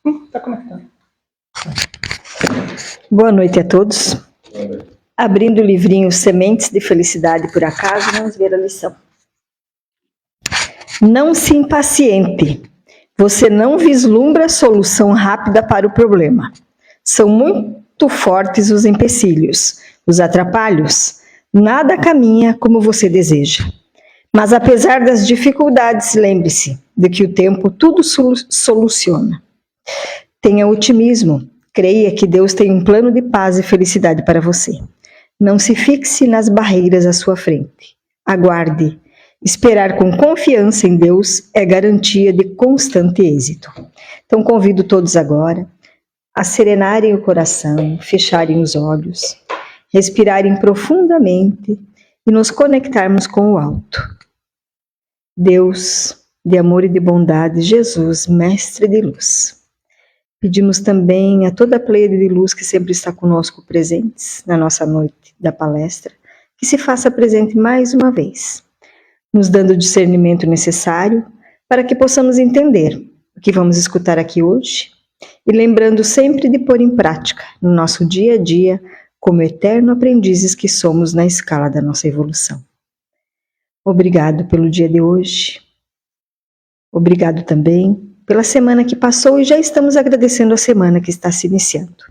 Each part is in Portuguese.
Está conectado. Boa noite a todos. Abrindo o livrinho Sementes de Felicidade por Acaso, vamos ver a lição. Não se impaciente. Você não vislumbra solução rápida para o problema. São muito fortes os empecilhos, os atrapalhos. Nada caminha como você deseja. Mas apesar das dificuldades, lembre-se de que o tempo tudo soluciona. Tenha otimismo. Creia que Deus tem um plano de paz e felicidade para você. Não se fixe nas barreiras à sua frente. Aguarde. Esperar com confiança em Deus é garantia de constante êxito. Então convido todos agora a serenarem o coração, fecharem os olhos, respirarem profundamente e nos conectarmos com o alto. Deus, de amor e de bondade, Jesus, Mestre de luz. Pedimos também a toda a pleiade de luz que sempre está conosco presentes na nossa noite da palestra, que se faça presente mais uma vez, nos dando o discernimento necessário para que possamos entender o que vamos escutar aqui hoje e lembrando sempre de pôr em prática no nosso dia a dia como eterno aprendizes que somos na escala da nossa evolução. Obrigado pelo dia de hoje. Obrigado também pela semana que passou e já estamos agradecendo a semana que está se iniciando.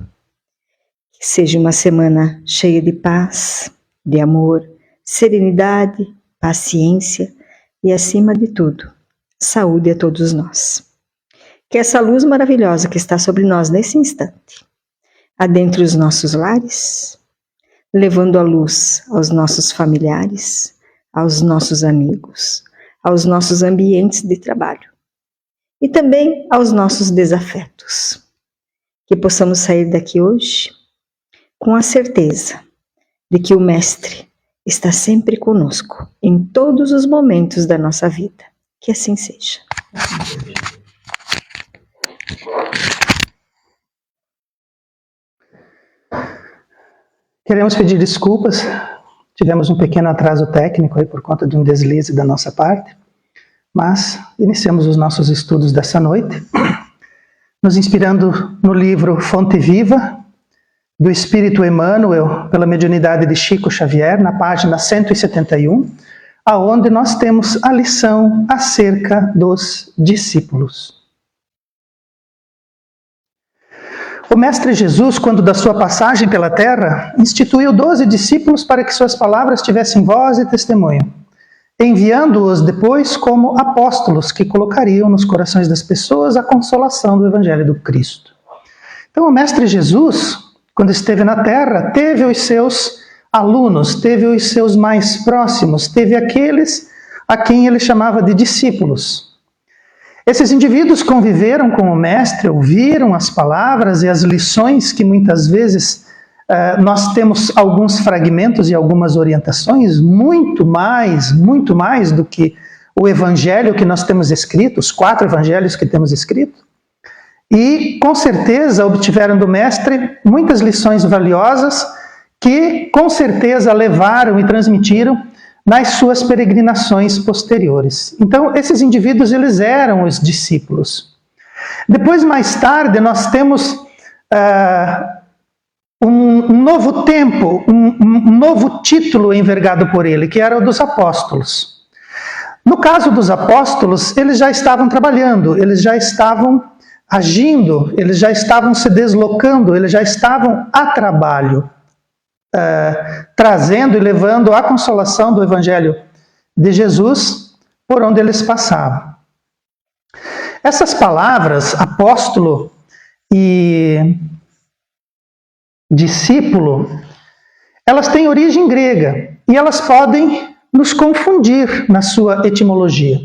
Que seja uma semana cheia de paz, de amor, serenidade, paciência e, acima de tudo, saúde a todos nós. Que essa luz maravilhosa que está sobre nós nesse instante, adentre os nossos lares, levando a luz aos nossos familiares, aos nossos amigos, aos nossos ambientes de trabalho e também aos nossos desafetos. Que possamos sair daqui hoje com a certeza de que o Mestre está sempre conosco, em todos os momentos da nossa vida. Que assim seja. Queremos pedir desculpas. Tivemos um pequeno atraso técnico aí por conta de um deslize da nossa parte, mas iniciamos os nossos estudos dessa noite, nos inspirando no livro Fonte Viva, do Espírito Emmanuel, pela mediunidade de Chico Xavier, na página 171, aonde nós temos a lição acerca dos discípulos. O Mestre Jesus, quando da sua passagem pela terra, instituiu 12 discípulos para que suas palavras tivessem voz e testemunho, enviando-os depois como apóstolos que colocariam nos corações das pessoas a consolação do Evangelho do Cristo. Então o Mestre Jesus, quando esteve na terra, teve os seus alunos, teve os seus mais próximos, teve aqueles a quem ele chamava de discípulos. Esses indivíduos conviveram com o Mestre, ouviram as palavras e as lições que muitas vezes nós temos alguns fragmentos e algumas orientações, muito mais do que o Evangelho que nós temos escrito, os 4 Evangelhos que temos escrito. E com certeza obtiveram do Mestre muitas lições valiosas que com certeza levaram e transmitiram nas suas peregrinações posteriores. Então, esses indivíduos, eles eram os discípulos. Depois, mais tarde, nós temos um novo tempo, um novo título envergado por ele, que era o dos apóstolos. No caso dos apóstolos, eles já estavam trabalhando, eles já estavam agindo, eles já estavam se deslocando, eles já estavam a trabalho, trazendo e levando a consolação do Evangelho de Jesus por onde eles passavam. Essas palavras, apóstolo e discípulo, elas têm origem grega e elas podem nos confundir na sua etimologia.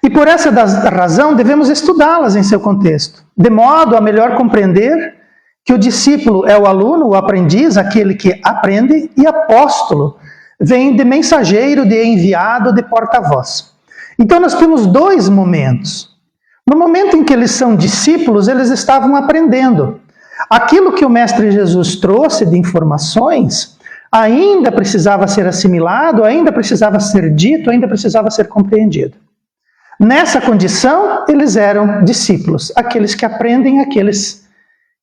E por essa razão devemos estudá-las em seu contexto, de modo a melhor compreender que o discípulo é o aluno, o aprendiz, aquele que aprende, e apóstolo vem de mensageiro, de enviado, de porta-voz. Então nós temos 2 momentos. No momento em que eles são discípulos, eles estavam aprendendo. Aquilo que o Mestre Jesus trouxe de informações ainda precisava ser assimilado, ainda precisava ser dito, ainda precisava ser compreendido. Nessa condição, eles eram discípulos, aqueles que aprendem, aqueles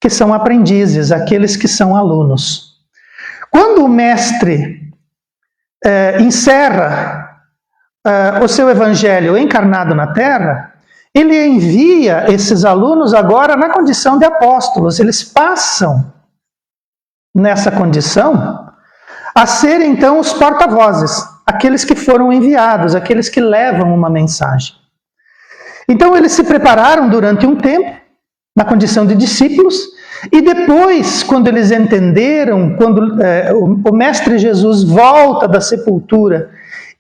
que são aprendizes, aqueles que são alunos. Quando o mestre encerra o seu evangelho encarnado na Terra, ele envia esses alunos agora na condição de apóstolos. Eles passam nessa condição a ser então os porta-vozes, aqueles que foram enviados, aqueles que levam uma mensagem. Então eles se prepararam durante um tempo na condição de discípulos, e depois, quando eles entenderam, quando o Mestre Jesus volta da sepultura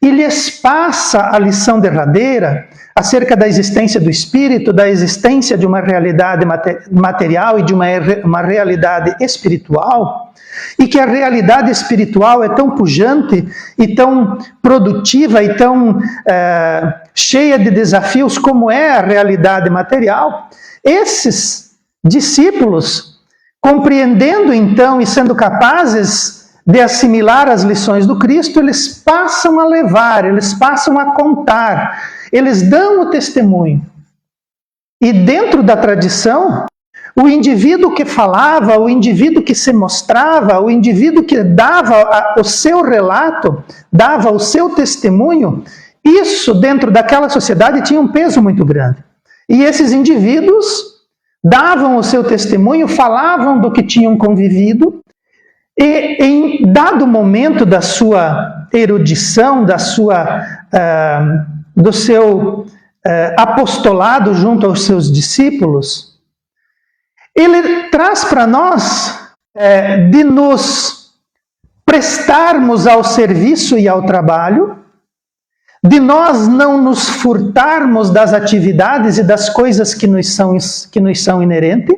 e lhes passa a lição derradeira acerca da existência do Espírito, da existência de uma realidade material e de uma realidade espiritual, e que a realidade espiritual é tão pujante e tão produtiva e tão cheia de desafios como é a realidade material, esses discípulos, compreendendo então e sendo capazes de assimilar as lições do Cristo, eles passam a levar, eles passam a contar, eles dão o testemunho. E dentro da tradição, o indivíduo que falava, o indivíduo que se mostrava, o indivíduo que dava o seu relato, dava o seu testemunho, isso dentro daquela sociedade tinha um peso muito grande. E esses indivíduos davam o seu testemunho, falavam do que tinham convivido, e em dado momento da sua erudição, do seu apostolado junto aos seus discípulos, ele traz para nós de nos prestarmos ao serviço e ao trabalho, de nós não nos furtarmos das atividades e das coisas que nos são inerentes,